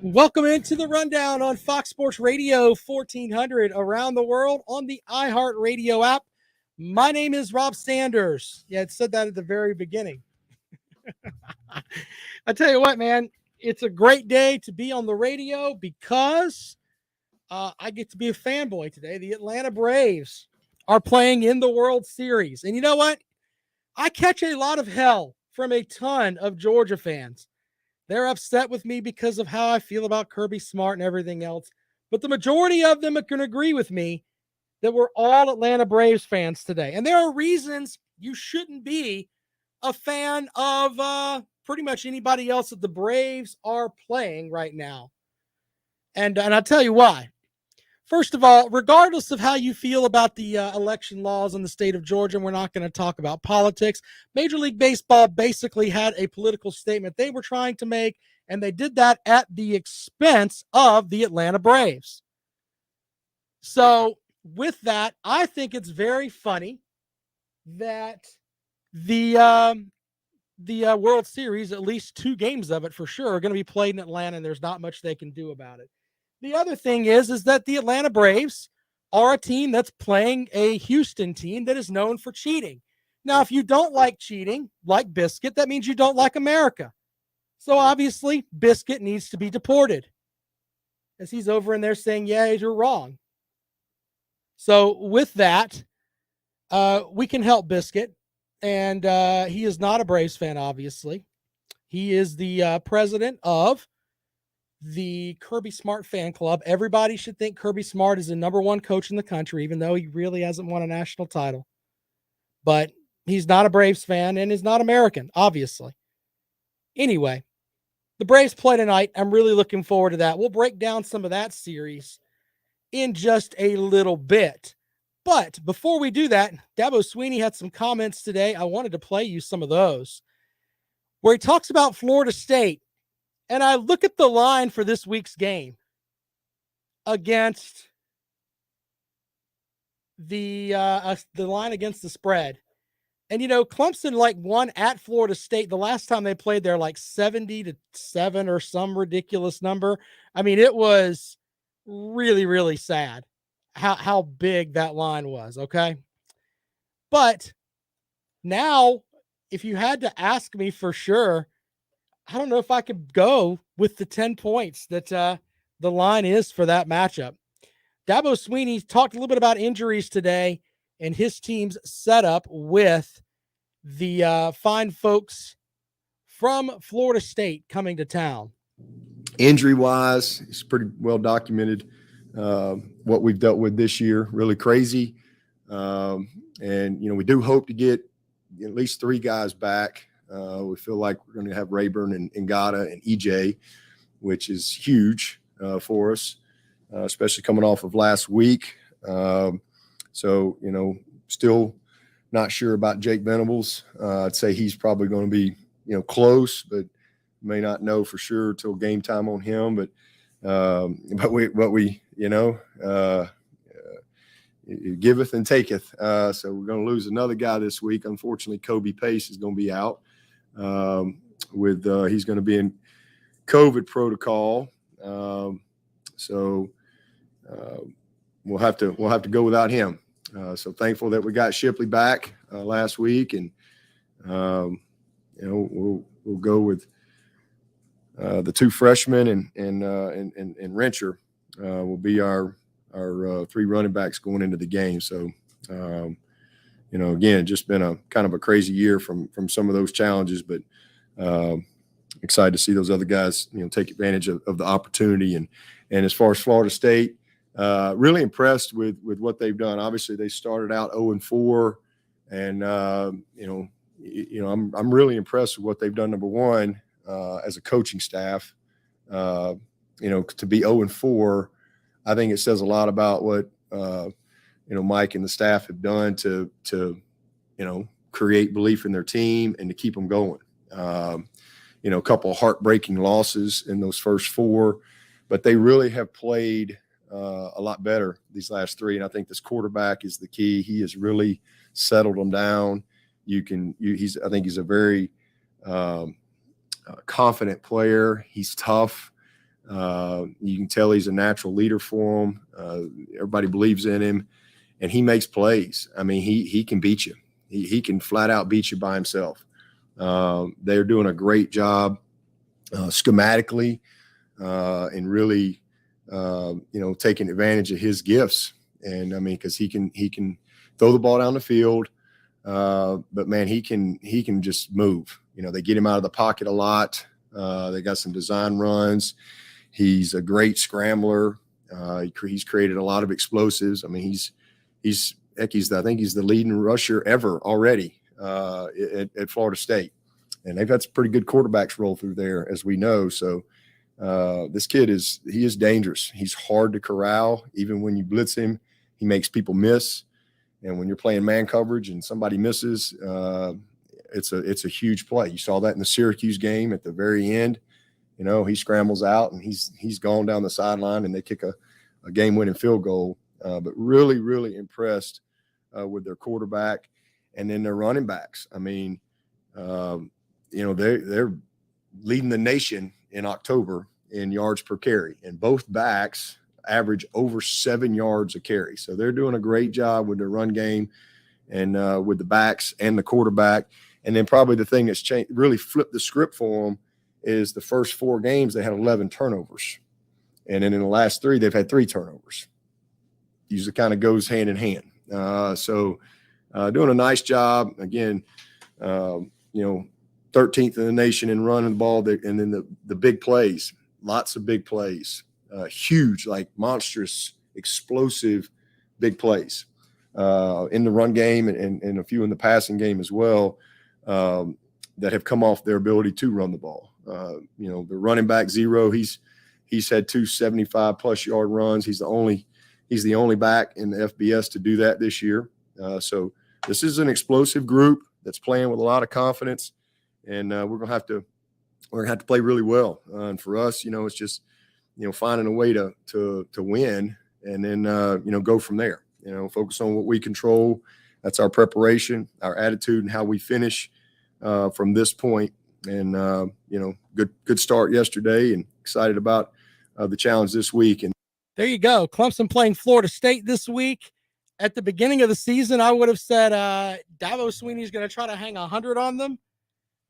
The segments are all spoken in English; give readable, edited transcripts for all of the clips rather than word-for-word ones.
Welcome into the rundown on Fox Sports Radio 1400 around the world on the iHeartRadio app. My name is Rob Sanders. Yeah, it said that at the very beginning. I tell you what, man, it's a great day to be on the radio because I get to be a fanboy today. The Atlanta Braves are playing in the World Series. And you know what? I catch a lot of hell from a ton of Georgia fans. They're upset with me because of how I feel about Kirby Smart and everything else. But the majority of them can agree with me that we're all Atlanta Braves fans today. And there are reasons you shouldn't be a fan of pretty much anybody else that the Braves are playing right now. And I'll tell you why. First of all, regardless of how you feel about the election laws in the state of Georgia, and we're not going to talk about politics, Major League Baseball basically had a political statement they were trying to make, and they did that at the expense of the Atlanta Braves. So with that, I think it's very funny that the World Series, at least 2 games of it for sure, are going to be played in Atlanta, and there's not much they can do about it. The other thing is that the Atlanta Braves are a team that's playing a Houston team that is known for cheating. Now, if you don't like cheating, like Biscuit, that means you don't like America. So obviously, Biscuit needs to be deported. As he's over in there saying, yeah, you're wrong. So with that, we can help Biscuit. And he is not a Braves fan, obviously. He is the president of the Kirby Smart fan club. Everybody should think Kirby Smart is the number 1 coach in the country, even though he really hasn't won a national title. But he's not a Braves fan and is not American, obviously. Anyway, the Braves play tonight. I'm really looking forward to that. We'll break down some of that series in just a little bit. But before we do that, Dabo Swinney had some comments today. I wanted to play you some of those, where he talks about Florida State. And I look at the line for this week's game against the line against the spread. And, Clemson won at Florida State the last time they played there, 70-7 or some ridiculous number. I mean, it was really, really sad how big that line was. Okay. But now, if you had to ask me for sure, I don't know if I could go with the 10 points that the line is for that matchup. Dabo Swinney talked a little bit about injuries today and his team's setup with the fine folks from Florida State coming to town. Injury-wise, it's pretty well documented what we've dealt with this year. Really crazy. And, we do hope to get at least 3 guys back. We feel like we're going to have Rayburn and Ngata and EJ, which is huge for us, especially coming off of last week. So, still not sure about Jake Venables. I'd say he's probably going to be, close, but may not know for sure till game time on him. But we it giveth and taketh. So we're going to lose another guy this week. Unfortunately, Kobe Pace is going to be out. He's going to be in COVID protocol. So we'll have to go without him. So thankful that we got Shipley back last week, and we'll go with the 2 freshmen and Rencher will be our 3 running backs going into the game. So again, just been a kind of a crazy year from some of those challenges, but excited to see those other guys, take advantage of the opportunity. And as far as Florida State, really impressed with what they've done. Obviously, they started out 0-4, and I'm really impressed with what they've done. Number one, as a coaching staff, to be 0-4, I think it says a lot about what Mike and the staff have done to create belief in their team and to keep them going. A couple of heartbreaking losses in those first 4, but they really have played a lot better these last 3. And I think this quarterback is the key. He has really settled them down. I think he's a very confident player. He's tough. You can tell he's a natural leader for him. Everybody believes in him, and he makes plays. I mean, he can beat you. He can flat out beat you by himself. They're doing a great job schematically and really, taking advantage of his gifts. And I mean, because he can throw the ball down the field, but man, he can just move. They get him out of the pocket a lot. They got some design runs. He's a great scrambler. He's created a lot of explosives. I mean, I think he's the leading rusher ever already at Florida State. And they've had some pretty good quarterbacks roll through there, as we know. So this kid is dangerous. He's hard to corral. Even when you blitz him, he makes people miss. And when you're playing man coverage and somebody misses, it's a huge play. You saw that in the Syracuse game at the very end. He scrambles out and he's gone down the sideline and they kick a game-winning field goal. But really, really impressed with their quarterback and then their running backs. I mean, they're leading the nation in October in yards per carry, and both backs average over 7 yards a carry. So they're doing a great job with their run game and with the backs and the quarterback. And then probably the thing that's changed, really flipped the script for them, is the first 4 games they had 11 turnovers. And then in the last 3, they've had 3 turnovers. Usually kind of goes hand in hand. So doing a nice job. Again, 13th in the nation in running the ball. And then the big plays, lots of big plays, huge, like monstrous, explosive big plays in the run game and a few in the passing game as well that have come off their ability to run the ball. The running back Zero, he's had 2 75-plus yard runs. He's the only back in the FBS to do that this year. So this is an explosive group that's playing with a lot of confidence, and we're gonna have to play really well. And for us, it's just finding a way to win, and then go from there. Focus on what we control. That's our preparation, our attitude, and how we finish from this point. And good start yesterday, and excited about the challenge this week. And there you go, Clemson playing Florida State this week. At the beginning of the season, I would have said Dabo Swinney is going to try to hang 100 on them,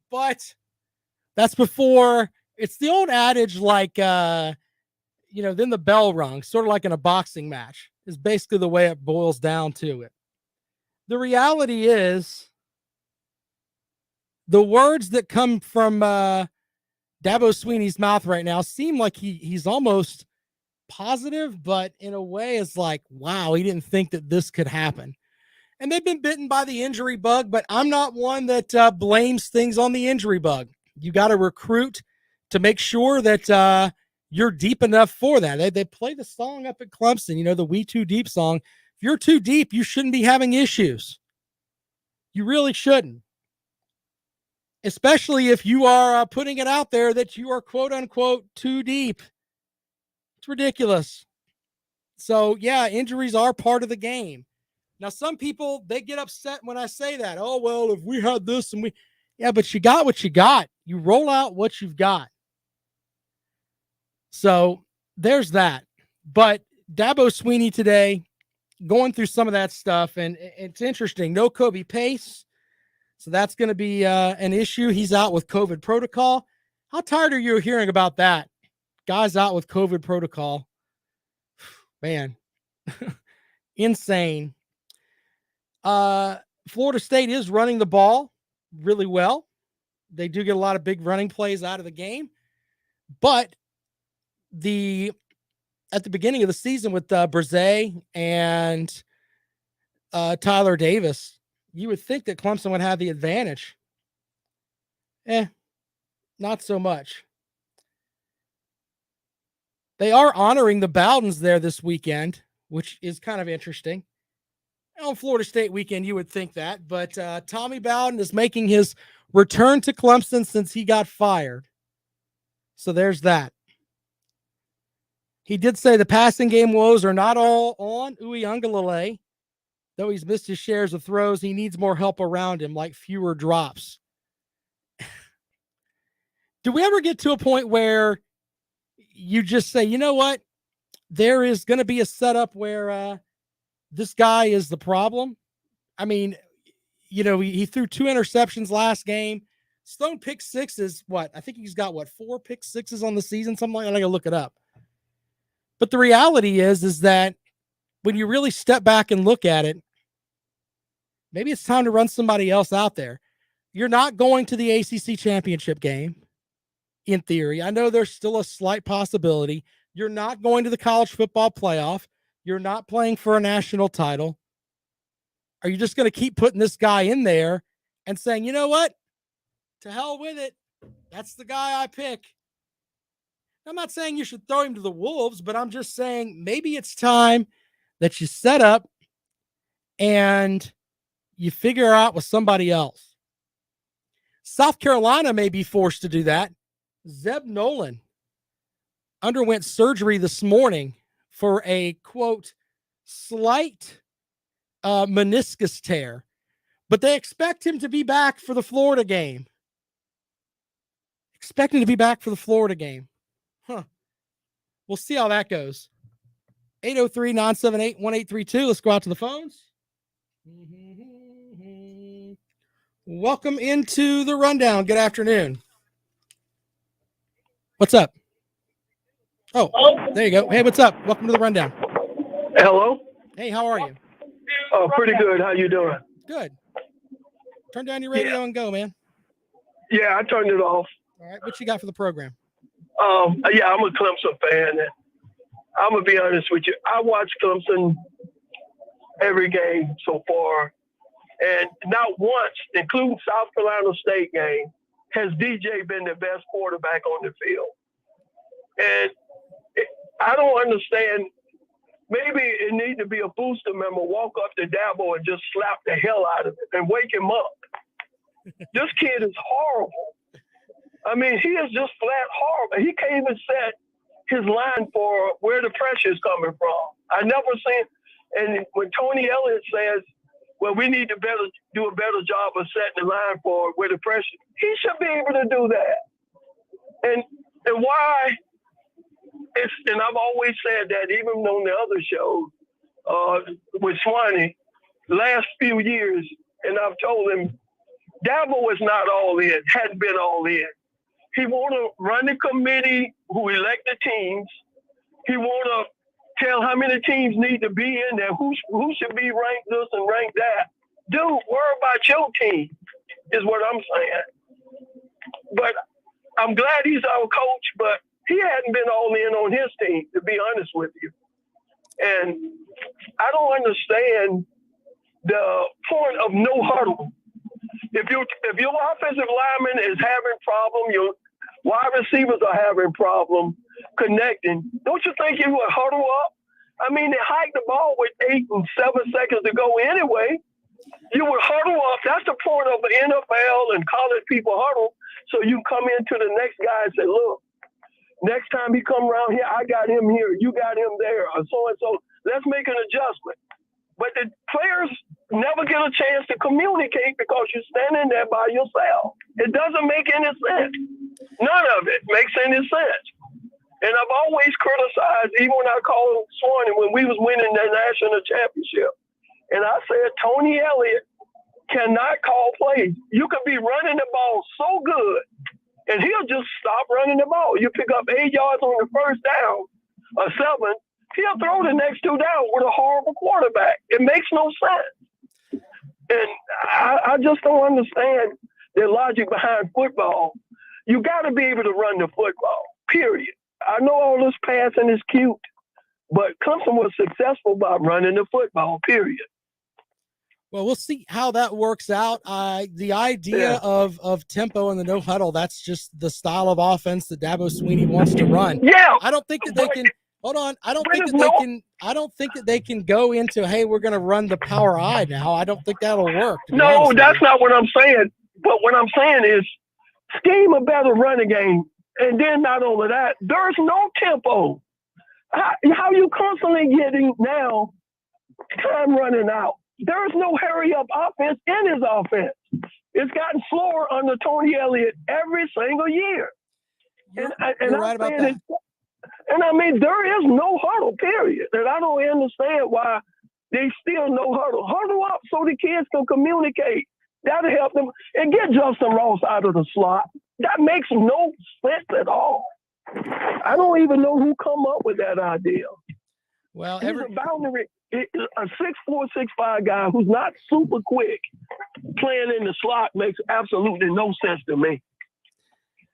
but that's before. It's the old adage, like then the bell rung, sort of like in a boxing match, is basically the way it boils down to it. The reality is, the words that come from Dabo Swinney's mouth right now seem like he's almost positive, but in a way it's like, wow, he didn't think that this could happen. And they've been bitten by the injury bug, but I'm not one that blames things on the injury bug. You got to recruit to make sure that you're deep enough for that. They play the song up at Clemson, the We Too Deep song. If you're too deep, you shouldn't be having issues. You really shouldn't. Especially if you are putting it out there that you are quote unquote too deep. It's ridiculous. So yeah, injuries are part of the game. Now, some people, they get upset when I say that. Oh, well, if we had this and yeah, but you got what you got. You roll out what you've got. So there's that. But Dabo Swinney today, going through some of that stuff, and it's interesting. No Kobe Pace. So that's going to be an issue. He's out with COVID protocol. How tired are you of hearing about that? Guys out with COVID protocol. Man, insane. Florida State is running the ball really well. They do get a lot of big running plays out of the game. But at the beginning of the season with Brzee and Tyler Davis, you would think that Clemson would have the advantage. Not so much. They are honoring the Bowdens there this weekend, which is kind of interesting. On Florida State weekend, you would think that, but Tommy Bowden is making his return to Clemson since he got fired. So there's that. He did say the passing game woes are not all on Uiagalelei. Though he's missed his shares of throws, he needs more help around him, like fewer drops. Do we ever get to a point where you just say, you know what? There is going to be a setup where this guy is the problem. I mean, he threw 2 interceptions last game. Stone pick sixes. What? I think he's got 4 pick sixes on the season, something like that. I got to look it up. But the reality is that when you really step back and look at it, maybe it's time to run somebody else out there. You're not going to the ACC championship game, in theory. I know there's still a slight possibility. You're not going to the college football playoff. You're not playing for a national title. Are you just going to keep putting this guy in there and saying, you know what? To hell with it. That's the guy I pick. I'm not saying you should throw him to the wolves, but I'm just saying maybe it's time that you set up and you figure out with somebody else. South Carolina may be forced to do that. Zeb Nolan underwent surgery this morning for a, quote, slight meniscus tear, but they expect him to be back for the Florida game. Huh. We'll see how that goes. 803-978-1832. Let's go out to the phones. Welcome into the rundown. Good afternoon. What's up? Oh, there you go. Hey, what's up? Welcome to the rundown. Hello. Hey, how are you? Oh, pretty good. How you doing? Good. Turn down your radio and go, man. Yeah, I turned it off. All right. What you got for the program? Yeah, I'm a Clemson fan. And I'm going to be honest with you. I watched Clemson every game so far. And not once, including South Carolina State game, has DJ been the best quarterback on the field. And I don't understand. Maybe it needs to be a booster member walk up to Dabo and just slap the hell out of it and wake him up. This kid is horrible. I mean, he is just flat horrible. He can't even set his line for where the pressure is coming from. I never seen. And when Tony Elliott says, well, we need to do a better job of setting the line for where the pressure, he should be able to do that. And why? And I've always said that even on the other show with Swinney, last few years, and I've told him, Dabo is not all in, hadn't been all in. He want to run the committee who elect the teams. He want to tell how many teams need to be in there, who should be ranked this and ranked that. Dude, worry about your team is what I'm saying. But I'm glad he's our coach, but he hadn't been all in on his team, to be honest with you. And I don't understand the point of no huddle. If your offensive lineman is having problem, your wide receivers are having problem connecting, don't you think you would huddle up? I mean, they hiked the ball with 8 and 7 seconds to go anyway. You would huddle up. That's the point of the NFL and college people huddle. So you come into the next guy and say, look, next time he come around here, I got him here, you got him there, or so-and-so. Let's make an adjustment. But the players never get a chance to communicate because you're standing there by yourself. It doesn't make any sense. None of it makes any sense. And I've always criticized, even when I called Swinney when we was winning the national championship. And I said, Tony Elliott cannot call plays. You could be running the ball so good, and he'll just stop running the ball. You pick up 8 yards on the first down, or 7, he'll throw the next 2 down with a horrible quarterback. It makes no sense. And I just don't understand the logic behind football. You got to be able to run the football, period. I know all this passing is cute, but Clemson was successful by running the football, period. Well, we'll see how that works out. The idea of tempo and the no huddle, that's just the style of offense that Dabo Swinney wants to run. Yeah. I don't think that they can hold on. I don't think that they can go into, hey, we're gonna run the power I now. I don't think that'll work. No, that's not what I'm saying. But what I'm saying is scheme a better running game. And then not only that, there's no tempo. How you constantly getting now time running out? There's no hurry up offense in his offense. It's gotten slower under Tony Elliott every single year. You're right about that. And I mean, there is no huddle, period. And I don't understand why they still no huddle. Huddle up so the kids can communicate. That'll help them. And get Justin Ross out of the slot. That makes no sense at all. I don't even know who come up with that idea. Well, He's a boundary, a 6'4", 6'5" guy who's not super quick playing in the slot makes absolutely no sense to me.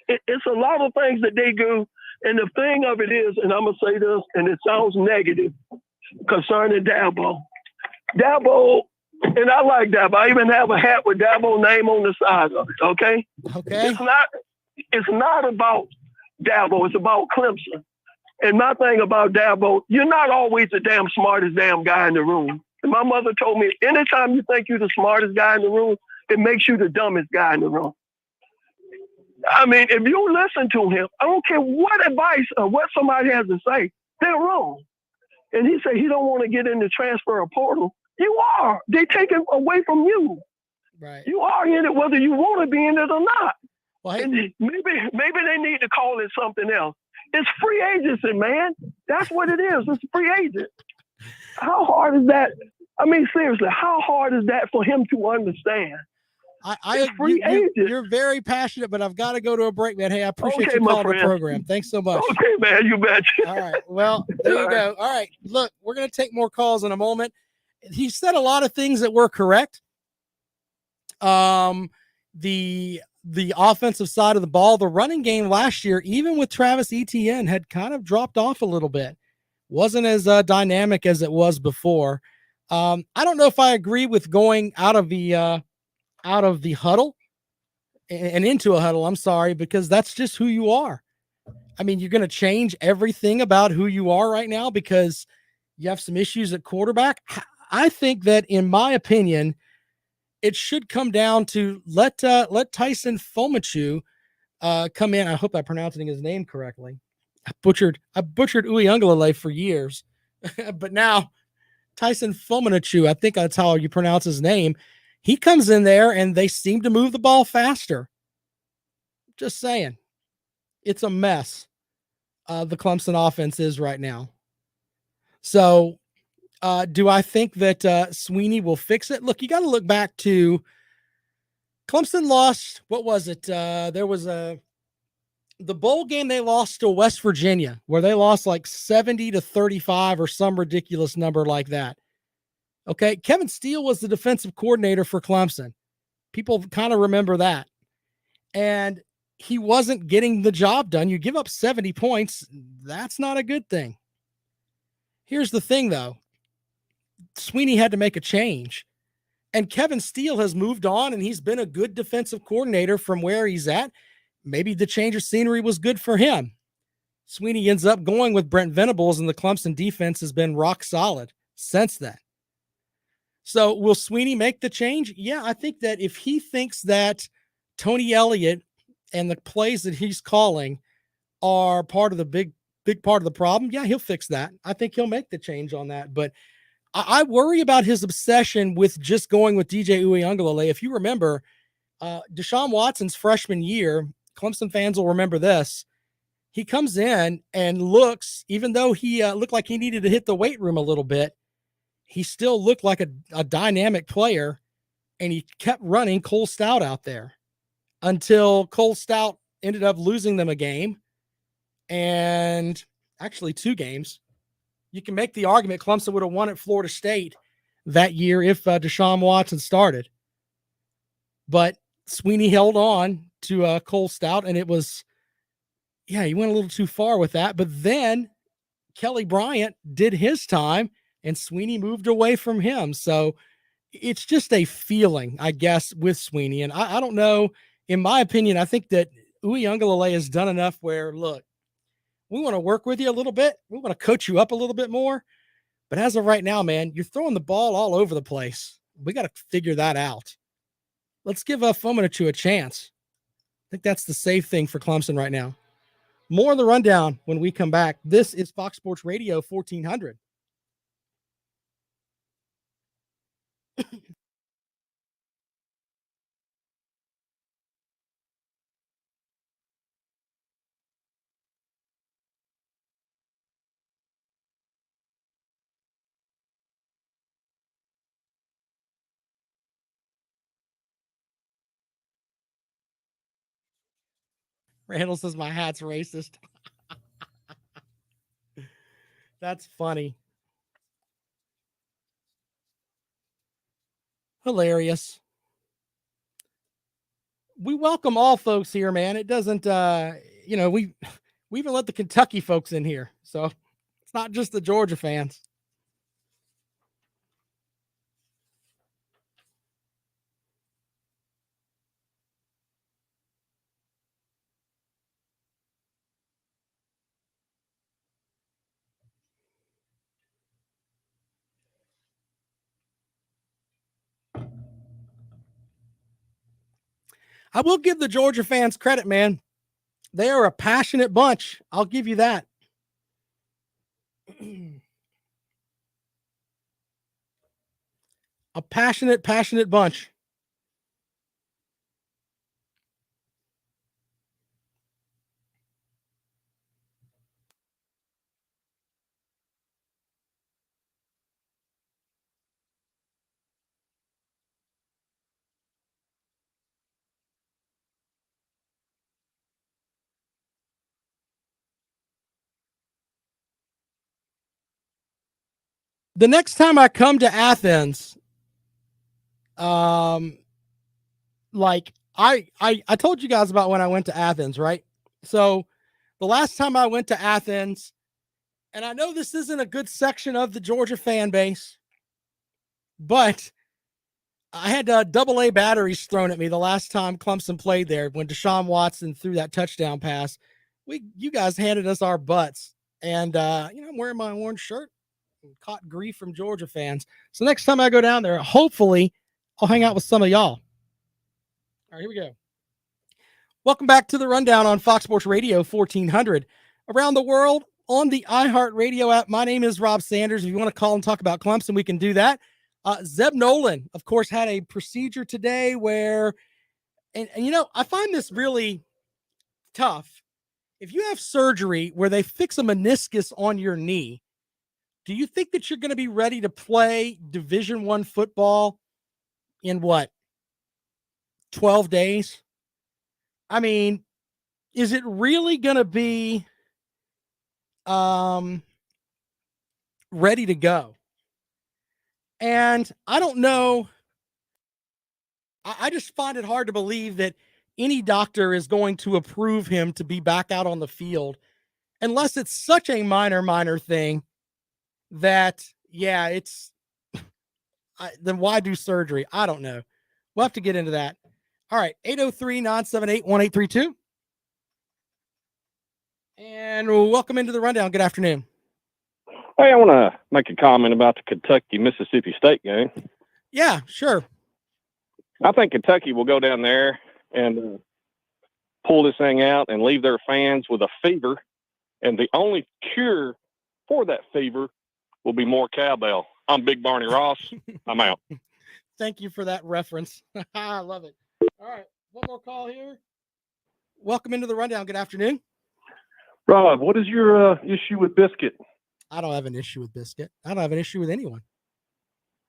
It's a lot of things that they do. And the thing of it is, and I'm going to say this, and it sounds negative concerning Dabo. Dabo, and I like Dabo. I even have a hat with Dabo's name on the side of it, okay? Okay. It's not about Dabo. It's about Clemson. And my thing about Dabo, you're not always the damn smartest damn guy in the room. And my mother told me, anytime you think you're the smartest guy in the room, it makes you the dumbest guy in the room. I mean, if you listen to him, I don't care what advice or what somebody has to say, they're wrong. And he said he don't want to get in the transfer portal. You are. They take it away from you. Right. You are in it whether you want to be in it or not. Well, hey, and maybe they need to call it something else. It's free agency, man. That's what it is. It's free agent. How hard is that? I mean, seriously, how hard is that for him to understand? You're very passionate, but I've got to go to a break, man. Hey, I appreciate you calling the program. Thanks so much. Okay, man, you bet. All right. Well, there you go. All right. Look, we're going to take more calls in a moment. He said a lot of things that were correct. The offensive side of the ball, the running game last year, even with Travis Etienne, had kind of dropped off a little bit. Wasn't as dynamic as it was before. I don't know if I agree with going out of the huddle and into a huddle. I'm sorry, because that's just who you are. I mean, you're going to change everything about who you are right now because you have some issues at quarterback. I think that, in my opinion, it should come down to let Tyson Fomachu come in. I hope I'm pronouncing his name correctly. I butchered Uyunglele for years, but now Tyson Fomachu, I think that's how you pronounce his name. He comes in there and they seem to move the ball faster. Just saying, it's a mess. The Clemson offense is right now. So, do I think that Swinney will fix it? Look, you got to look back to Clemson lost. What was it? There was the bowl game they lost to West Virginia, where they lost like 70-35 or some ridiculous number like that. Okay, Kevin Steele was the defensive coordinator for Clemson. People kind of remember that. And he wasn't getting the job done. You give up 70 points, that's not a good thing. Here's the thing, though. Swinney had to make a change. And Kevin Steele has moved on, and he's been a good defensive coordinator from where he's at. Maybe the change of scenery was good for him. Swinney ends up going with Brent Venables, and the Clemson defense has been rock solid since then. So will Swinney make the change? Yeah, I think that if he thinks that Tony Elliott and the plays that he's calling are part of the big part of the problem, yeah, he'll fix that. I think he'll make the change on that. But I worry about his obsession with just going with DJ Uyunglele. If you remember, Deshaun Watson's freshman year, Clemson fans will remember this. He comes in and looks, even though he looked like he needed to hit the weight room a little bit, he still looked like a dynamic player, and he kept running Cole Stout out there until Cole Stout ended up losing them a game, and actually 2 games. You can make the argument Clemson would have won at Florida State that year if Deshaun Watson started. But Swinney held on to Cole Stout, and it was, he went a little too far with that. But then Kelly Bryant did his time, and Swinney moved away from him. So it's just a feeling, I guess, with Swinney. And I don't know. In my opinion, I think that Uyunglele has done enough where, look, we want to work with you a little bit. We want to coach you up a little bit more. But as of right now, man, you're throwing the ball all over the place. We got to figure that out. Let's give Fomachu a chance. I think that's the safe thing for Clemson right now. More on the rundown when we come back. This is Fox Sports Radio 1400. Randall says my hat's racist. That's funny. Hilarious. We welcome all folks here, man. It doesn't, we even let the Kentucky folks in here. So it's not just the Georgia fans. I will give the Georgia fans credit, man. They are a passionate bunch. I'll give you that. A passionate bunch. The next time I come to Athens, like I told you guys about when I went to Athens, right? So the last time I went to Athens, and I know this isn't a good section of the Georgia fan base, but I had AA batteries thrown at me the last time Clemson played there when Deshaun Watson threw that touchdown pass. You guys handed us our butts, and I'm wearing my orange shirt and caught grief from Georgia fans. So next time I go down there, hopefully I'll hang out with some of y'all. All right, here we go. Welcome back to the Rundown on Fox Sports Radio 1400. Around the world on the iHeartRadio app. My name is Rob Sanders. If you want to call and talk about Clemson, we can do that. Zeb Nolan, of course, had a procedure today where, and I find this really tough. If you have surgery where they fix a meniscus on your knee, do you think that you're going to be ready to play Division I football in 12 days? I mean, is it really going to be ready to go? And I don't know. I just find it hard to believe that any doctor is going to approve him to be back out on the field unless it's such a minor thing that, it's then why do surgery? I don't know. We'll have to get into that. All right. 803-978-1832. And welcome into the Rundown. Good afternoon. Hey, I want to make a comment about the Kentucky-Mississippi State game. Yeah, sure. I think Kentucky will go down there and pull this thing out and leave their fans with a fever. And the only cure for that fever will be more cowbell. I'm Big Barney Ross. I'm out. Thank you for that reference. I love it. All right. One more call here. Welcome into the Rundown. Good afternoon. Rob, what is your issue with Biscuit? I don't have an issue with Biscuit. I don't have an issue with anyone.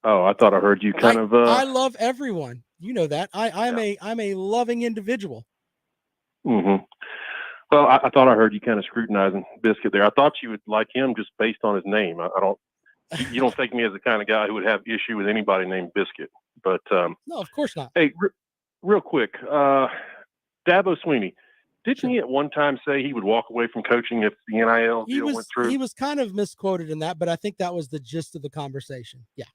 Oh, I thought I heard you I love everyone. You know that. I'm a loving individual. Mm-hmm. Well, I thought I heard you kind of scrutinizing Biscuit there. I thought you would like him just based on his name. You don't take me as the kind of guy who would have issue with anybody named Biscuit. But no, of course not. Hey, real quick, Dabo Swinney, didn't he at one time say he would walk away from coaching if the NIL deal went through? He was kind of misquoted in that, but I think that was the gist of the conversation. Yeah.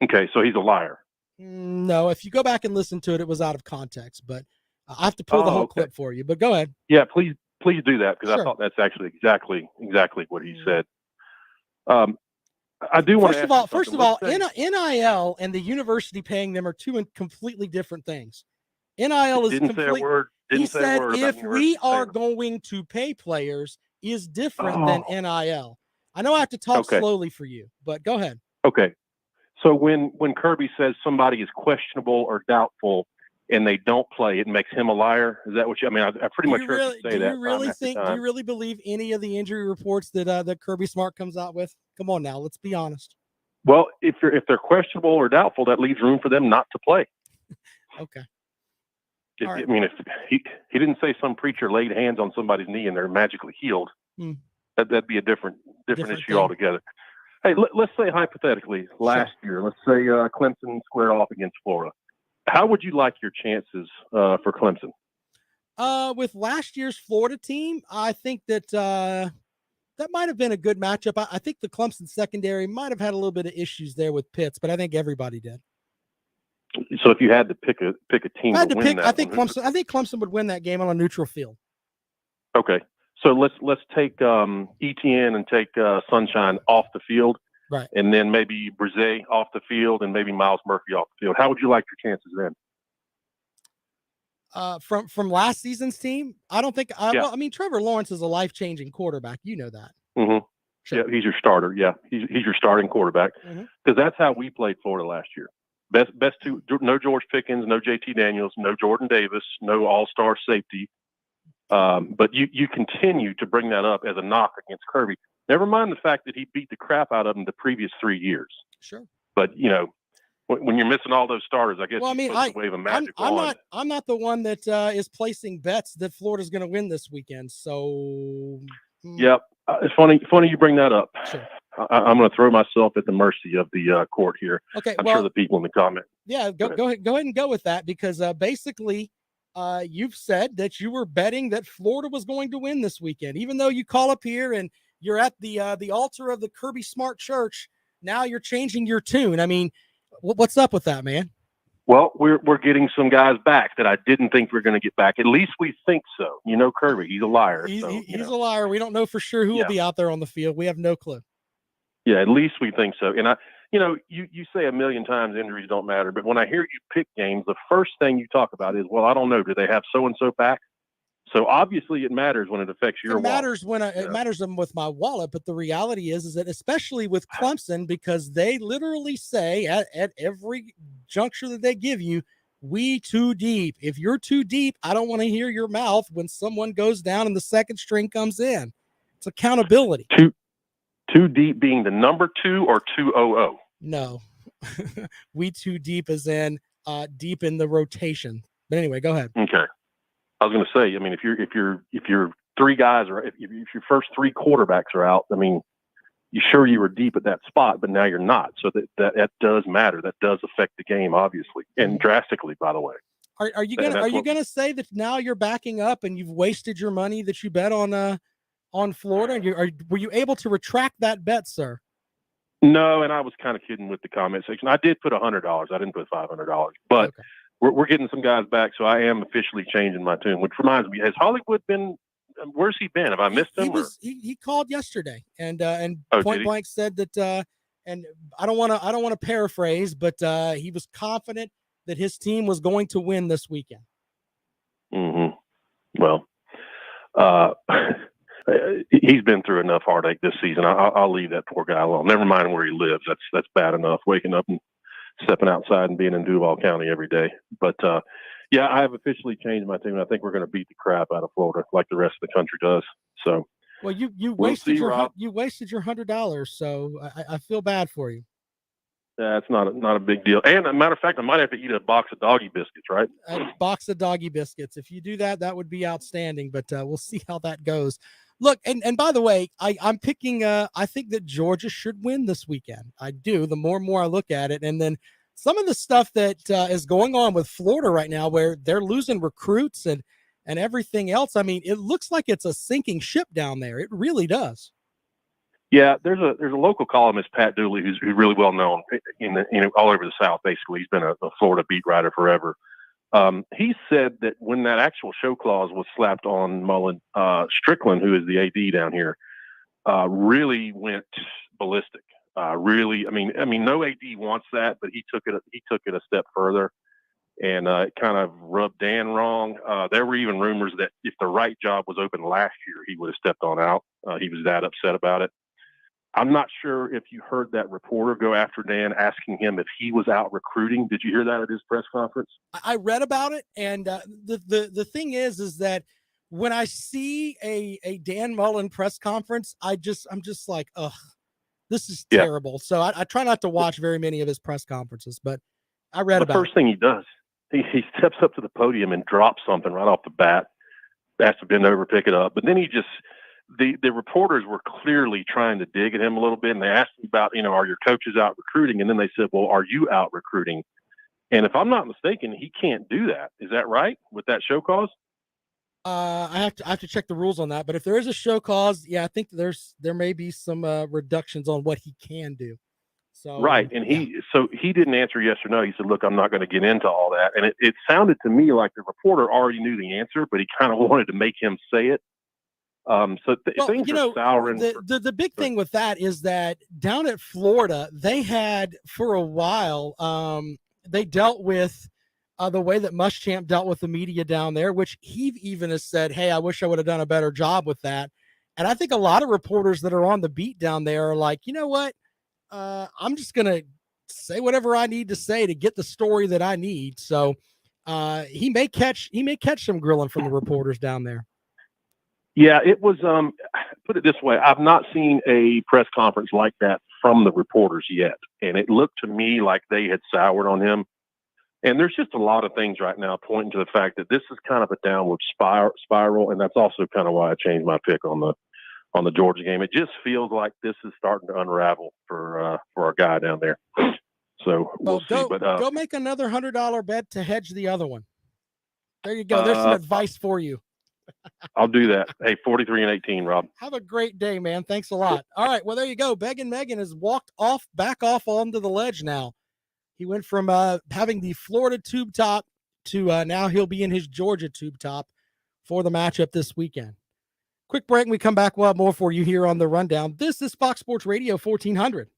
Okay, so he's a liar. No, if you go back and listen to it, it was out of context, but I have to pull the whole clip for you, but go ahead. Yeah, please do that, because Sure. I thought that's actually exactly what he said. I do want to First of all, NIL and the university paying them are two completely different things. NIL is didn't say a word. He said if we are going to pay players is different than NIL. I know I have to talk slowly for you, but go ahead. Okay. So when Kirby says somebody is questionable or doubtful and they don't play, it makes him a liar. Is that what you? I mean, I pretty much heard you say that. Do you really believe any of the injury reports that Kirby Smart comes out with? Come on now, let's be honest. Well, if they're questionable or doubtful, that leaves room for them not to play. Okay. All right. I mean, if he didn't say some preacher laid hands on somebody's knee and they're magically healed, that'd be a different issue thing. altogether. Hey, let's say hypothetically, last year, let's say Clemson squared off against Florida. How would you like your chances for Clemson? With last year's Florida team, I think that that might have been a good matchup. I think the Clemson secondary might have had a little bit of issues there with Pitts, but I think everybody did. So if you had to pick a team to win that, I think Clemson would win that game on a neutral field. Okay, so let's take ETN and take Sunshine off the field, right? And then maybe Brzee off the field, and maybe Miles Murphy off the field. How would you like your chances then? From last season's team, I don't think. Well, I mean, Trevor Lawrence is a life-changing quarterback. You know that. Mm-hmm. Sure. Yeah, he's your starter. Yeah, he's your starting quarterback because that's how we played Florida last year. Best two. No George Pickens, no JT Daniels, no Jordan Davis, no all-star safety. But you continue to bring that up as a knock against Kirby. Never mind the fact that he beat the crap out of him the previous 3 years. Sure. But when you're missing all those starters, I guess well, I mean, I wave a magic wand. I'm not the one that is placing bets that Florida's going to win this weekend. So. Yep, it's funny you bring that up. Sure. I'm going to throw myself at the mercy of the court here. Okay, I'm sure the people in the comment. Yeah, go ahead and go with that because basically, you've said that you were betting that Florida was going to win this weekend, even though you call up here and you're at the altar of the Kirby Smart Church. Now you're changing your tune. I mean, what's up with that, man? Well, we're getting some guys back that I didn't think we were going to get back. At least we think so. Kirby, he's a liar. He's a liar. We don't know for sure who will be out there on the field. We have no clue. Yeah, at least we think so. And you say a million times injuries don't matter, but when I hear you pick games, the first thing you talk about is, well, I don't know, do they have so and so back? So obviously it matters when it affects your wallet. It matters with my wallet, but the reality is that especially with Clemson, because they literally say at every juncture that they give you, we too deep. If you're too deep, I don't want to hear your mouth when someone goes down and the second string comes in. It's accountability. Too deep being the number 2 or 200? No. We too deep as in deep in the rotation. But anyway, go ahead. Okay. I was going to say, I mean, if you're 3 guys or if your first 3 quarterbacks are out, I mean, you were deep at that spot, but now you're not. So that does matter. That does affect the game, obviously, and drastically, by the way. Are you gonna say that now you're backing up and you've wasted your money that you bet on Florida? Were you able to retract that bet, sir? No, and I was kind of kidding with the comment section. I did put $100. I didn't put $500, but. Okay. We're getting some guys back, so I am officially changing my tune. Which reminds me, has Hollywood been? Where's he been? Have I missed him? He called yesterday and point blank said that. And I don't want to paraphrase, but he was confident that his team was going to win this weekend. Mm-hmm. Well, he's been through enough heartache this season. I'll leave that poor guy alone. Never mind where he lives. That's bad enough. Waking up and stepping outside and being in Duval County every day. But, yeah, I have officially changed my team. I think we're going to beat the crap out of Florida like the rest of the country does. So, well, you wasted your $100. So I feel bad for you. That's not a big deal. And a matter of fact, I might have to eat a box of doggy biscuits, right? A box of doggy biscuits. If you do that, that would be outstanding, but we'll see how that goes. Look, and by the way, I'm picking, I think that Georgia should win this weekend. I do. The more and more I look at it. And then some of the stuff that is going on with Florida right now, where they're losing recruits and everything else. I mean, it looks like it's a sinking ship down there. It really does. Yeah, there's a local columnist, Pat Dooley, who's really well known all over the South. Basically, he's been a Florida beat writer forever. He said that when that actual show clause was slapped on Mullen, Strickland, who is the AD down here, really went ballistic. Really, I mean, no AD wants that, but he took it a step further, and it kind of rubbed Dan wrong. There were even rumors that if the right job was open last year, he would have stepped on out. He was that upset about it. I'm not sure if you heard that reporter go after Dan, asking him if he was out recruiting. Did you hear that at his press conference? I read about it, and the thing is that when I see a Dan Mullen press conference, I'm just like, ugh, this is terrible. So I try not to watch very many of his press conferences, but I read about the first thing he does. he steps up to the podium and drops something right off the bat. Has to bend over, pick it up. But then the reporters were clearly trying to dig at him a little bit, and they asked him about, are your coaches out recruiting? And then they said, well, are you out recruiting? And if I'm not mistaken, he can't do that. Is that right with that show cause? I have to check the rules on that. But if there is a show cause, yeah, I think there may be some reductions on what he can do. So right, and he didn't answer yes or no. He said, "Look, I'm not going to get into all that." And it sounded to me like the reporter already knew the answer, but he kind of wanted to make him say it. Things are souring. The big thing with that is that down at Florida, they had for a while, they dealt with the way that Muschamp dealt with the media down there, which he even has said, "Hey, I wish I would have done a better job with that." And I think a lot of reporters that are on the beat down there are like, you know what? I'm just gonna say whatever I need to say to get the story that I need. So he may catch some grilling from the reporters down there. Yeah, it was. Put it this way: I've not seen a press conference like that from the reporters yet, and it looked to me like they had soured on him. And there's just a lot of things right now pointing to the fact that this is kind of a downward spiral, and that's also kind of why I changed my pick on the Georgia game. It just feels like this is starting to unravel for our guy down there. So we'll see. But go make another $100 bet to hedge the other one. There you go. There's some advice for you. I'll do that. Hey, 43-18, Rob. Have a great day, man. Thanks a lot. All right. Well, there you go. Megan has walked back off onto the ledge now. He went from having the Florida tube top to now he'll be in his Georgia tube top for the matchup this weekend. Quick break. When we come back, we'll have more for you here on the Rundown. This is Fox Sports Radio 1400.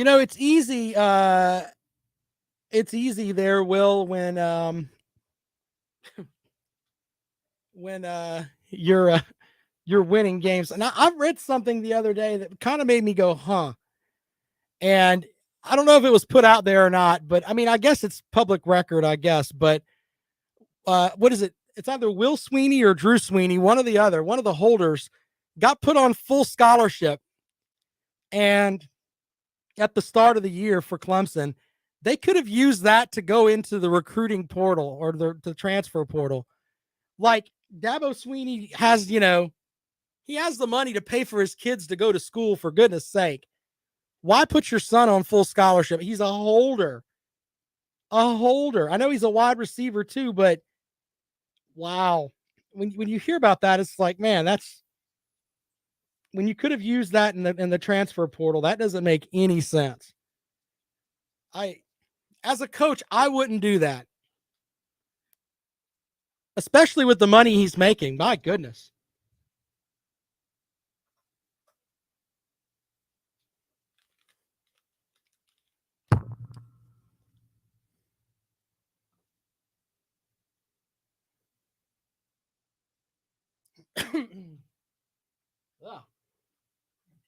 It's easy. It's easy there, Will, when you're winning games. And I read something the other day that kind of made me go, huh? And I don't know if it was put out there or not, but I mean, I guess it's public record, I guess. But what is it? It's either Will Swinney or Drew Swinney, one or the other. One of the holders got put on full scholarship. And at the start of the year for Clemson, they could have used that to go into the recruiting portal or the transfer portal. Like Dabo Swinney has, he has the money to pay for his kids to go to school, for goodness sake. Why put your son on full scholarship? He's a holder. I know he's a wide receiver too, but wow. When you hear about that, it's like, man, that's when you could have used that in the transfer portal. That doesn't make any sense. As a coach, I wouldn't do that. Especially with the money he's making. My goodness. Ah,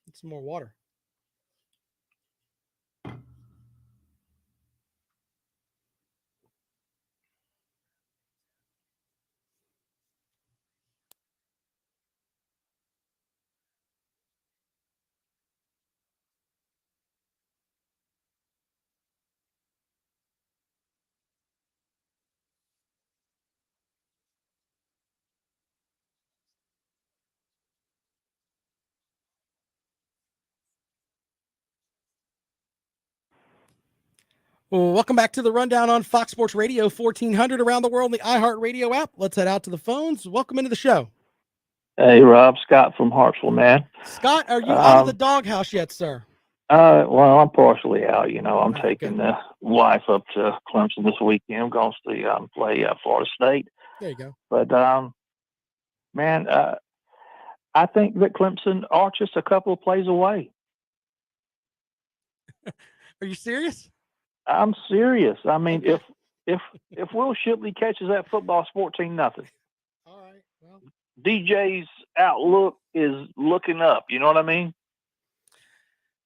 need some more water. Well, welcome back to the Rundown on Fox Sports Radio 1400 around the world in the iHeartRadio app. Let's head out to the phones. Welcome into the show. Hey, Rob, Scott from Hartsville, man. Scott, are you out of the doghouse yet, sir? Well, I'm partially out. I'm right, taking good. the wife up to Clemson this weekend. I'm going to play Florida State. There you go. But, man, I think that Clemson are just a couple of plays away. Are you serious? I'm serious. I mean, Okay. if Will Shipley catches that football, it's 14-0. All right. Well, DJ's outlook is looking up. You know what I mean?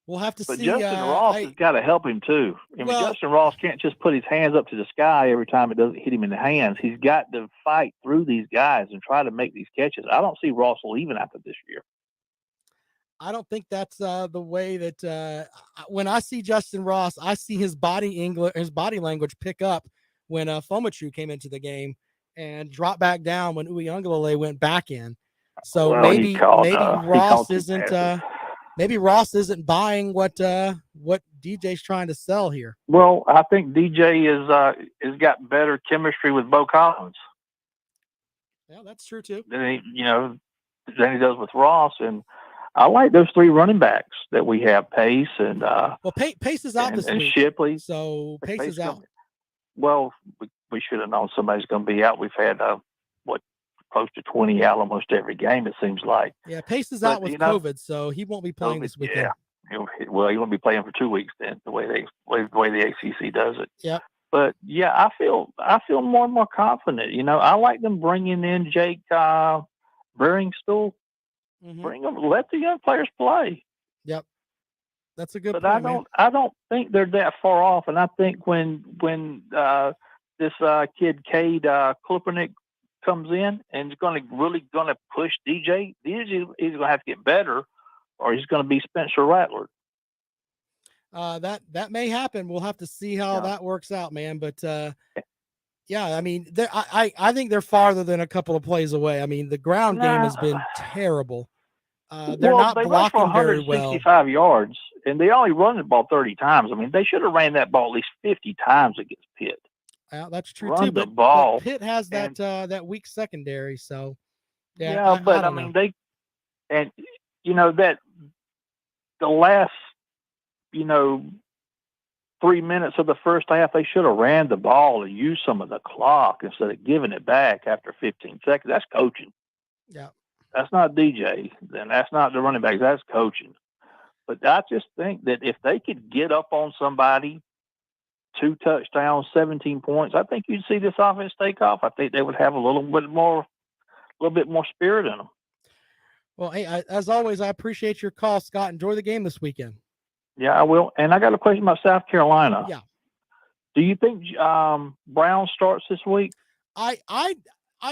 we'll have to But see. Justin Ross has got to help him too. Justin Ross can't just put his hands up to the sky every time it doesn't hit him in the hands. He's got to fight through these guys and try to make these catches. I don't see Ross leaving after this year. I don't think that's the way that when I see Justin Ross, I see his body language pick up when Fomachu came into the game and dropped back down when Uyunglele went back in. So maybe Ross isn't buying what DJ's trying to sell here. Well, I think DJ has got better chemistry with Bo Collins. Yeah, that's true too. Than he does with Ross, and I like those three running backs that we have, Pace and Pace is out this and week. Shipley. So Pace is out. Well, we should have known somebody's going to be out. We've had close to 20 out almost every game, it seems like. Yeah, Pace is out with COVID, so he won't be playing this weekend. Yeah. Well, he won't be playing for 2 weeks then, the way the ACC does it. Yeah. But yeah, I feel more and more confident. I like them bringing in Jake Beringstool. Mm-hmm. Bring them, let the young players play. Yep, that's a good point. But I don't think they're that far off. And I think when this kid Cade Klupernick comes in and is going to push DJ, he's going to have to get better, or he's going to be Spencer Rattler. That may happen. We'll have to see how that works out, man. But yeah, I mean, I think they're farther than a couple of plays away. I mean, the ground game has been terrible. They're not blocking very well. 165 yards, and they only run the ball 30 times. I mean, they should have ran that ball at least 50 times against Pitt. That's true Run too. the But ball. Pitt has that weak secondary, so yeah. I mean, know. that the last 3 minutes of the first half, they should have ran the ball and used some of the clock instead of giving it back after 15 seconds. That's coaching. Yeah. That's not DJ. Then that's not the running backs. That's coaching. But I just think that if they could get up on somebody, 2 touchdowns, 17 points, I think you'd see this offense take off. I think they would have a little bit more spirit in them. Well, hey, as always, I appreciate your call, Scott. Enjoy the game this weekend. Yeah, I will. And I got a question about South Carolina. Yeah. Do you think Brown starts this week? I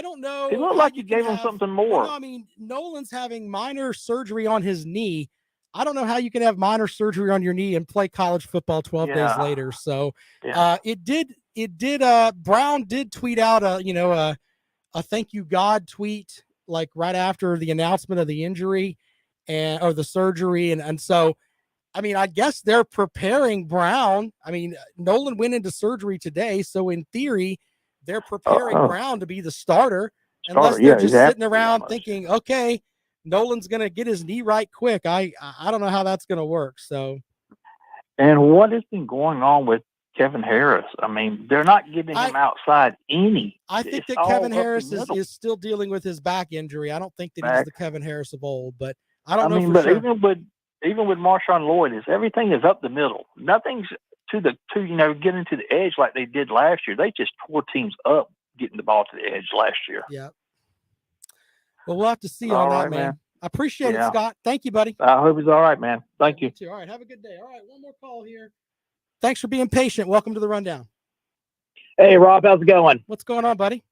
don't know. It looked like you gave him something more. Well, no, I mean, Nolan's having minor surgery on his knee. I don't know how you can have minor surgery on your knee and play college football 12 days later. So Brown did tweet out a thank you God tweet like right after the announcement of the injury or the surgery. And so, I mean, I guess they're preparing Brown. I mean, Nolan went into surgery today. So in theory, they're preparing Brown to be the starter unless they're just sitting around thinking, okay, Nolan's going to get his knee right quick. I don't know how that's going to work. So, and what has been going on with Kevin Harris? I mean, they're not getting him outside any. I think that Kevin Harris is still dealing with his back injury. I don't think that he's the Kevin Harris of old, but I don't know for sure. Even with Marshawn Lloyd, everything is up the middle. Nothing's getting to the edge like they did last year. They just tore teams up getting the ball to the edge last year. Yeah. Well, we'll have to see on that, man. I appreciate it, Scott. Thank you, buddy. I hope he's all right, man. Thank you. All right. Have a good day. All right. One more call here. Thanks for being patient. Welcome to the Rundown. Hey, Rob. How's it going? What's going on, buddy?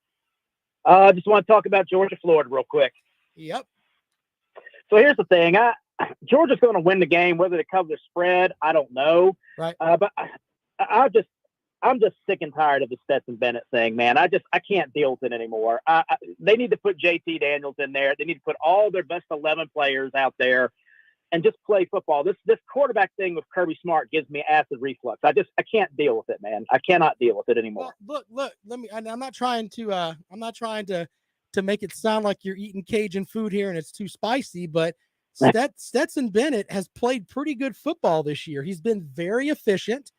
Just want to talk about Georgia, Florida real quick. Yep. So here's the thing. Georgia's going to win the game. Whether they cover the spread, I don't know. Right. But I'm just sick and tired of the Stetson Bennett thing, man. I can't deal with it anymore. They need to put JT Daniels in there. They need to put all their best 11 players out there and just play football. This quarterback thing with Kirby Smart gives me acid reflux. I can't deal with it, man. I cannot deal with it anymore. Well, look. I'm not trying to make it sound like you're eating Cajun food here and it's too spicy, but Stetson Bennett has played pretty good football this year. He's been very efficient.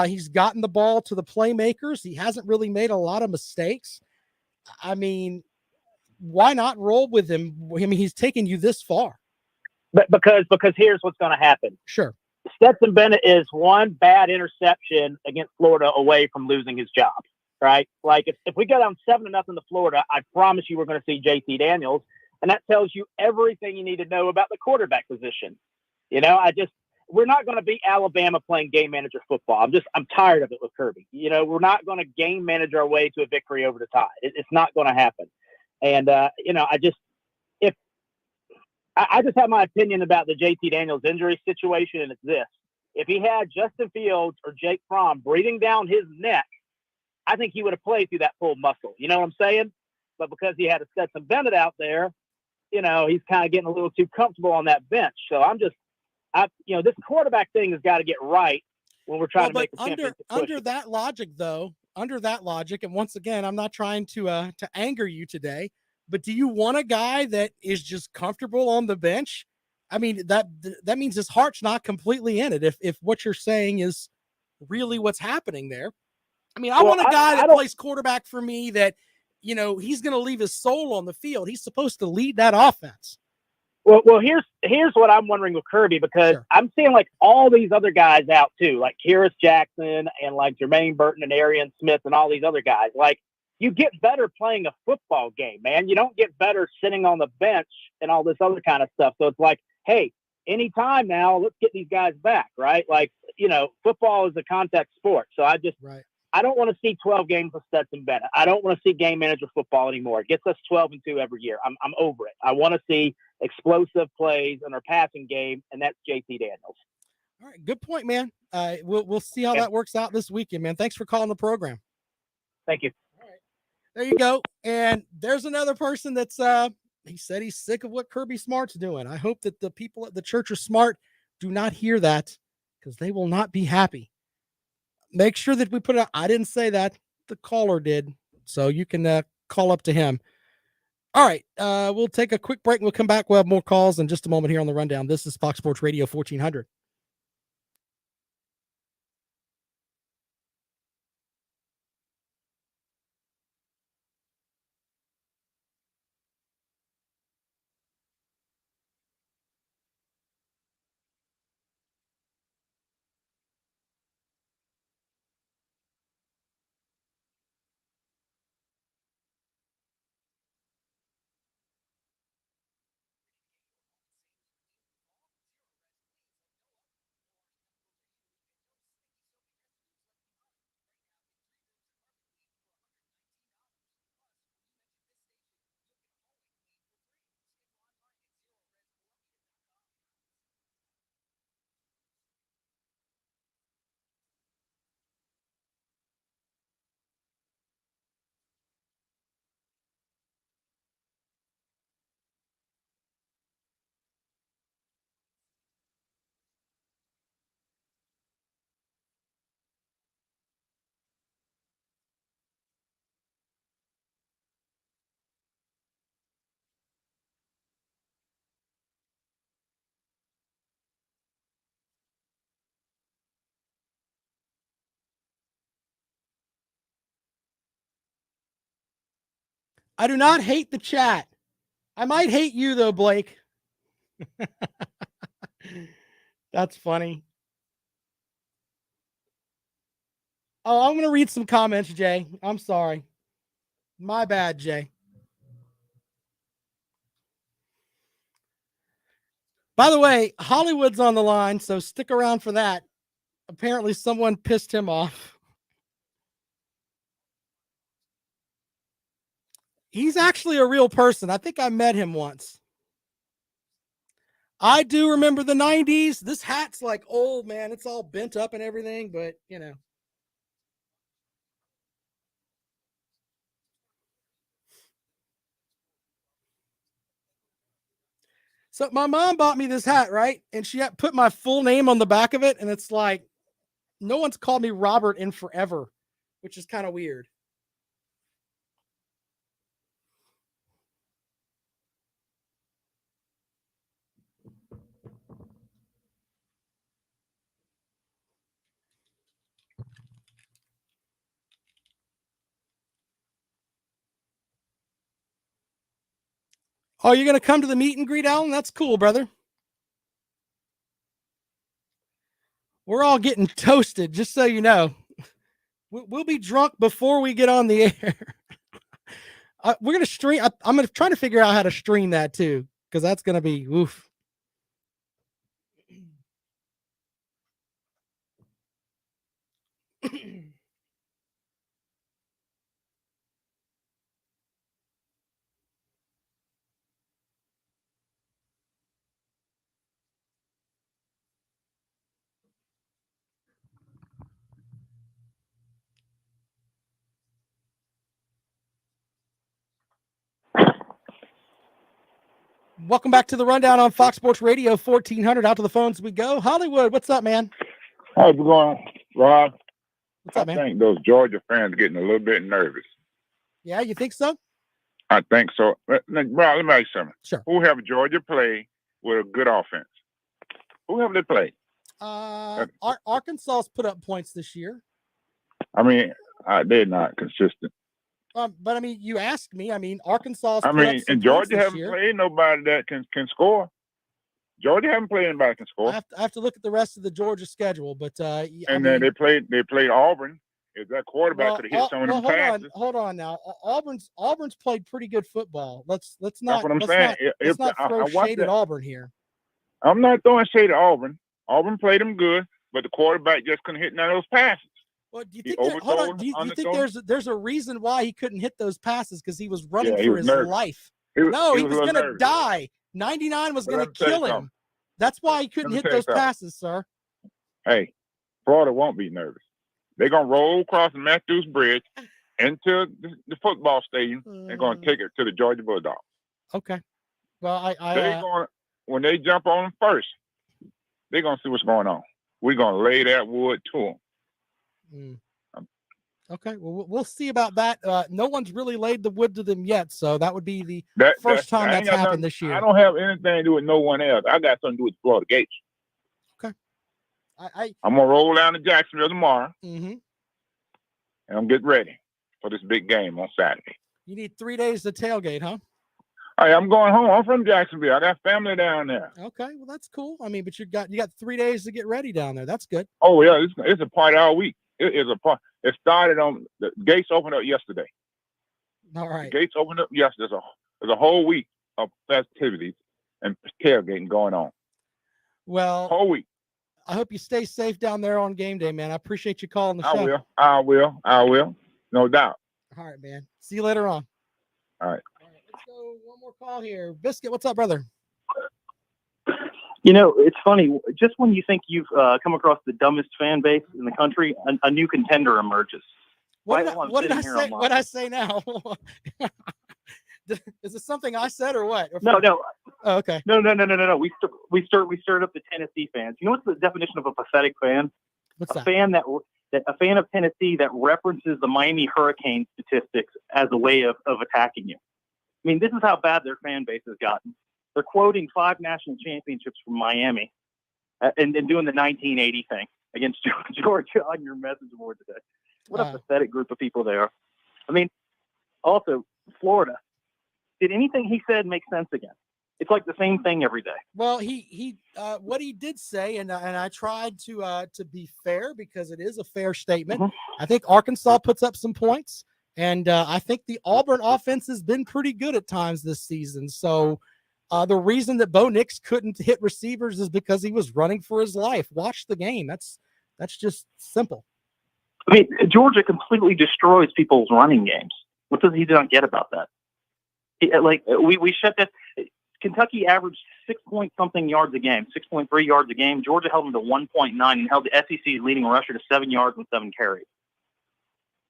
He's gotten the ball to the playmakers. He hasn't really made a lot of mistakes. I mean, why not roll with him? I mean, he's taken you this far. But because here's what's going to happen. Sure. Stetson Bennett is one bad interception against Florida away from losing his job, right? Like if we go down 7-0 to Florida, I promise you we're going to see JT Daniels, and that tells you everything you need to know about the quarterback position. You know, we're not going to beat Alabama playing game manager football. I'm tired of it with Kirby. You know, we're not going to game manage our way to a victory over the Tide. It's not going to happen. And you know, I just have my opinion about the JT Daniels injury situation, and it's this. If he had Justin Fields or Jake Fromm breathing down his neck, I think he would have played through that pulled muscle. You know what I'm saying? But because he had a Stetson Bennett out there, you know, he's kind of getting a little too comfortable on that bench. So this quarterback thing has got to get right when we're trying to make the championship push. Under that logic, and once again, I'm not trying to anger you today, but do you want a guy that is just comfortable on the bench? I mean, that means his heart's not completely in it. If what you're saying is really what's happening there. I mean, I want a guy that plays quarterback for me that, you know, he's going to leave his soul on the field. He's supposed to lead that offense. Well, here's what I'm wondering with Kirby, because sure. I'm seeing like all these other guys out too, like Kyrus Jackson and like Jermaine Burton and Arian Smith and all these other guys. Like, you get better playing a football game, man. You don't get better sitting on the bench and all this other kind of stuff. So it's like, hey, anytime now, let's get these guys back, right? Like, you know, football is a contact sport. So I don't want to see 12 games with Stetson Bennett. I don't want to see game manager football anymore. It gets us 12-2 every year. I'm over it. I want to see explosive plays in our passing game, and that's JT Daniels. All right, good point, man. We'll see how that works out this weekend, man. Thanks for calling the program. Thank you. All right, there you go. And there's another person that's he said he's sick of what Kirby Smart's doing. I hope that the people at the Church of Smart do not hear that, because they will not be happy. Make sure that we put it. I didn't say that. The caller did. So you can call up to him. All right. We'll take a quick break and we'll come back. We'll have more calls in just a moment here on the Rundown. This is Fox Sports Radio 1400. I do not hate the chat. I might hate you though, Blake. That's funny. Oh, I'm going to read some comments, Jay. I'm sorry. My bad, Jay. By the way, Hollywood's on the line, so stick around for that. Apparently someone pissed him off. He's actually a real person. I think I met him once. I do remember the 90s. This hat's like old, man. It's all bent up and everything, but, you know. So my mom bought me this hat, right? And she put my full name on the back of it. And it's like, no one's called me Robert in forever, which is kind of weird. Oh, you're going to come to the meet and greet, Alan? That's cool, brother. We're all getting toasted, just so you know. We'll be drunk before we get on the air. We're going to stream. I'm going to try to figure out how to stream that too, because that's going to be oof. Welcome back to the Rundown on Fox Sports Radio 1400. Out to the phones we go. Hollywood, what's up, man? How's it going, Rob? What's up, man? I think those Georgia fans are getting a little bit nervous. Yeah, you think so? I think so. Rob, let me ask you something. Sure. Who have Georgia play with a good offense? Who have they played? Arkansas's put up points this year. I mean, they're not consistent. But I mean, you asked me. I mean, Arkansas. I mean, and Georgia haven't played nobody that can score. Georgia haven't played anybody that can score. I have to look at the rest of the Georgia schedule, but then they played Auburn. If that quarterback could have hit some of them passes. Hold on now. Auburn's played pretty good football. Let's not. That's what I'm saying. Let's not throw shade at Auburn here. I'm not throwing shade at Auburn. Auburn played them good, but the quarterback just couldn't hit none of those passes. Well, do you think do you think there's a reason why he couldn't hit those passes? Because he was running for his life. He was going to die. 99 was going to kill him. That's why he couldn't hit those passes, sir. Hey, Florida won't be nervous. They're going to roll across the Matthews Bridge into the football stadium and going to take it to the Georgia Bulldogs. Okay. Well, when they jump on them first, they're going to see what's going on. We're going to lay that wood to them. Okay, well, we'll see about that. No one's really laid the wood to them yet, so that would be the first time that's happened this year. I don't have anything to do with no one else. I got something to do with the Florida Gators. Okay. I'm going to roll down to Jacksonville tomorrow, and I'm getting ready for this big game on Saturday. You need 3 days to tailgate, huh? Hey, I'm going home. I'm from Jacksonville. I got family down there. Okay, well, that's cool. I mean, but you got 3 days to get ready down there. That's good. Oh, yeah, it's a party all week. It is a part. It started on the gates opened up yesterday. All right. The gates opened up yesterday. There's a whole week of festivities and tailgating going on. Well, whole week. I hope you stay safe down there on game day, man. I appreciate you calling the show. I will. No doubt. All right, man. See you later on. All right. Let's go one more call here. Biscuit, what's up, brother? You know, it's funny. Just when you think you've come across the dumbest fan base in the country, a new contender emerges. What did I say? What I say now? Is this something I said or what? No. Oh, okay. No. We stirred up the Tennessee fans. You know what's the definition of a pathetic fan? What's that? A fan of Tennessee that references the Miami Hurricane statistics as a way of attacking you. I mean, this is how bad their fan base has gotten. They're quoting 5 national championships from Miami and doing the 1980 thing against Georgia on your message board today. What a pathetic group of people they are. I mean, also, Florida. Did anything he said make sense again? It's like the same thing every day. Well, he what he did say, and I tried to be fair because it is a fair statement. Mm-hmm. I think Arkansas puts up some points, and I think the Auburn offense has been pretty good at times this season. So the reason that Bo Nix couldn't hit receivers is because he was running for his life. Watch the game. That's just simple. I mean, Georgia completely destroys people's running games. What does he not get about that? We shut that. Kentucky averaged 6-point-something yards a game, 6.3 yards a game. Georgia held them to 1.9 and held the SEC's leading rusher to 7 yards and 7 carries.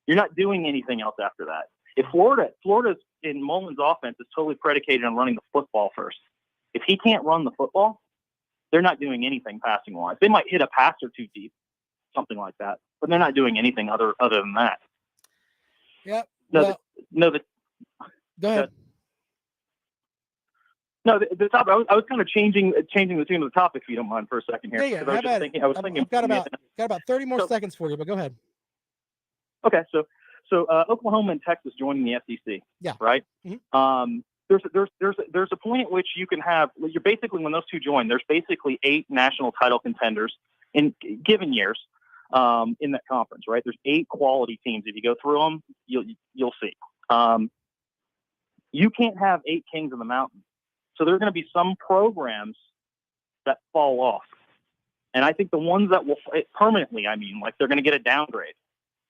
You're not doing anything else after that. If Florida's in Mullen's offense is totally predicated on running the football first. If he can't run the football, they're not doing anything passing wise. They might hit a pass or two deep, something like that, but they're not doing anything other than that. Yep. Go ahead. No, the topic. I was kind of changing the theme of the topic, if you don't mind, for a second here. Yeah. I was thinking. I've got about 30 more seconds for you, but go ahead. Okay, so Oklahoma and Texas joining the SEC. Yeah. Right. Mm-hmm. There's a point at which you can have. You're basically, when those two join, there's basically 8 national title contenders in given years in that conference. Right. There's 8 quality teams. If you go through them, you'll see. You can't have 8 kings of the mountain. So there are going to be some programs that fall off. And I think the ones that will permanently, like they're going to get a downgrade.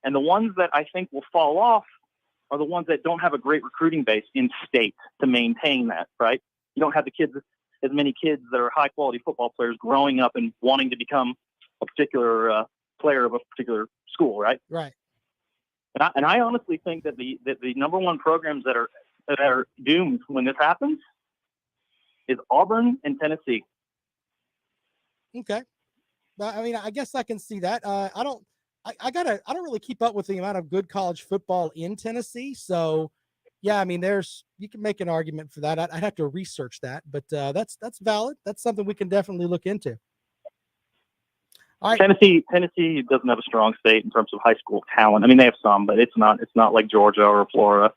And the ones that I think will fall off are the ones that don't have a great recruiting base in state to maintain that, right? You don't have as many kids that are high quality football players growing up and wanting to become a particular player of a particular school, right? Right. And I honestly think that the number one programs that are doomed when this happens is Auburn and Tennessee. Okay. I guess I can see that. I don't really keep up with the amount of good college football in Tennessee. So yeah, you can make an argument for that. I'd have to research that, but that's valid. That's something we can definitely look into. All right. Tennessee doesn't have a strong state in terms of high school talent. They have some, but it's not like Georgia or Florida.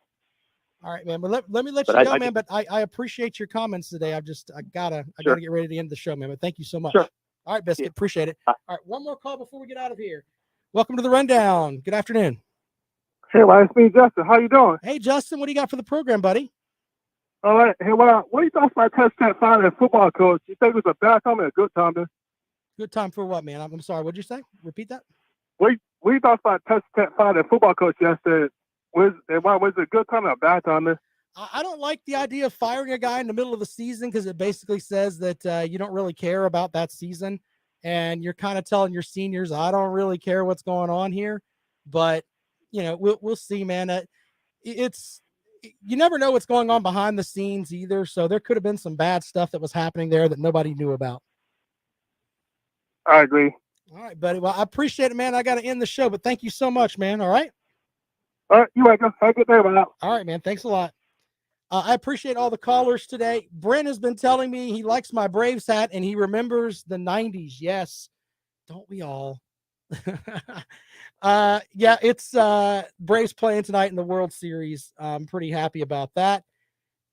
All right, man. But let me let you go, man. But I appreciate your comments today. I gotta get ready to end the show, man. But thank you so much. Sure. All right, Biscuit. Appreciate it. All right, one more call before we get out of here. Welcome to the Rundown. Good afternoon. Hey, it's me, Justin. How you doing? Hey, Justin. What do you got for the program, buddy? All right. Hey, what do you think about touchdown finding a football coach? You think it was a bad time or a good time? Good time for what, man? I'm sorry. What'd you say? Repeat that. What do you thought about touchdown finding a football coach yesterday? Was it a good time or a bad time? I don't like the idea of firing a guy in the middle of the season because it basically says that you don't really care about that season. And you're kind of telling your seniors, I don't really care what's going on here. But, we'll see, man. You never know what's going on behind the scenes either. So there could have been some bad stuff that was happening there that nobody knew about. I agree. All right, buddy. Well, I appreciate it, man. I got to end the show, but thank you so much, man. All right. All right. You're welcome. Have a good day, man. All right, man. Thanks a lot. I appreciate all the callers today. Brent has been telling me he likes my Braves hat and he remembers the 90s. Yes. Don't we all? Yeah, it's Braves playing tonight in the World Series. I'm pretty happy about that.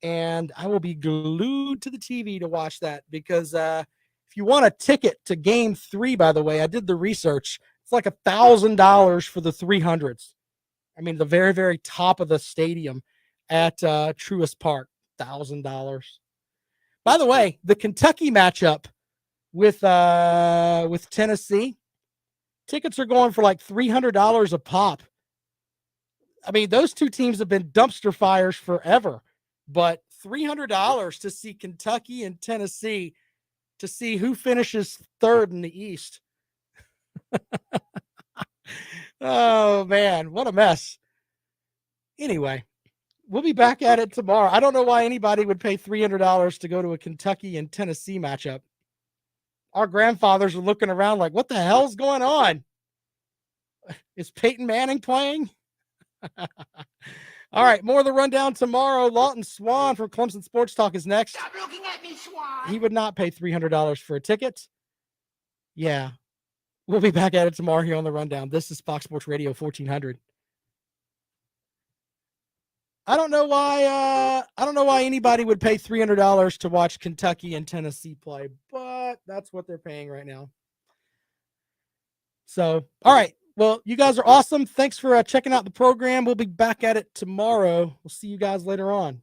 And I will be glued to the TV to watch that because if you want a ticket to Game 3, by the way, I did the research. It's like $1,000 for the 300s. The very, very top of the stadium at Truist Park, $1,000. By the way, the Kentucky matchup with Tennessee, tickets are going for like $300 a pop. Those two teams have been dumpster fires forever, but $300 to see Kentucky and Tennessee to see who finishes third in the East. Oh man, what a mess. Anyway, we'll be back at it tomorrow. I don't know why anybody would pay $300 to go to a Kentucky and Tennessee matchup. Our grandfathers are looking around like, what the hell's going on? Is Peyton Manning playing? All right, more of the Rundown tomorrow. Lawton Swan from Clemson Sports Talk is next. Stop looking at me, Swan. He would not pay $300 for a ticket. Yeah. We'll be back at it tomorrow here on the Rundown. This is Fox Sports Radio 1400. I don't know why anybody would pay $300 to watch Kentucky and Tennessee play, but that's what they're paying right now. So, all right. Well, you guys are awesome. Thanks for checking out the program. We'll be back at it tomorrow. We'll see you guys later on.